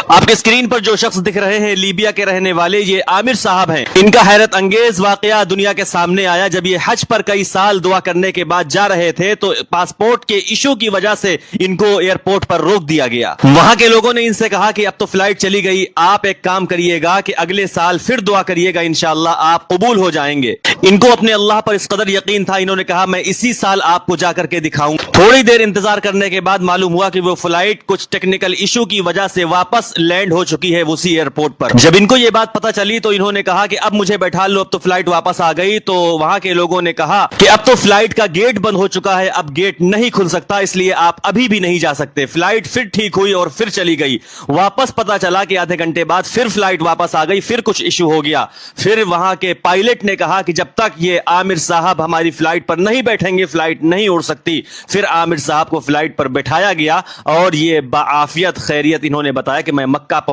آپ کے اسکرین پر جو شخص دکھ رہے ہیں لیبیا کے رہنے والے یہ عامر صاحب ہیں. ان کا حیرت انگیز واقعہ دنیا کے سامنے آیا جب یہ حج پر کئی سال دعا کرنے کے بعد جا رہے تھے تو پاسپورٹ کے ایشو کی وجہ سے ان کو ایئرپورٹ پر روک دیا گیا. وہاں کے لوگوں نے ان سے کہا کہ اب تو فلائٹ چلی گئی, آپ ایک کام کریے گا کہ اگلے سال پھر دعا کریے گا, انشاءاللہ آپ قبول ہو جائیں گے. ان کو اپنے اللہ پر اس قدر یقین تھا, انہوں نے کہا میں اسی سال آپ کو جا کر کے دکھاؤں. تھوڑی دیر انتظار کرنے کے بعد معلوم ہوا کہ وہ فلائٹ کچھ ٹیکنیکل ایشو کی وجہ سے واپس لینڈ ہو چکی ہے اسی ایئرپورٹ پر. جب ان کو یہ بات پتہ چلی تو انہوں نے کہا کہ اب مجھے بیٹھا لو, اب تو فلائٹ واپس آ گئی. تو وہاں کے لوگوں نے کہا کہ اب تو فلائٹ کا گیٹ بند ہو چکا ہے, اب گیٹ نہیں کھل سکتا, اس لیے آپ ابھی بھی نہیں جا سکتے. فلائٹ پھر ٹھیک ہوئی اور پھر چلی گئی. واپس پتہ چلا کہ آدھے گھنٹے بعد پھر فلائٹ واپس آ گئی, پھر کچھ ایشو ہو گیا. پھر وہاں کے پائلٹ نے کہا کہ جب تک یہ عامر صاحب ہماری فلائٹ پر نہیں بیٹھیں گے فلائٹ نہیں اڑ سکتی. پھر عامر صاحب کو فلائٹ پر بٹھایا گیا اور یہ بعافیت خیریت انہوں نے بتایا کہ میں مکہ پہنچ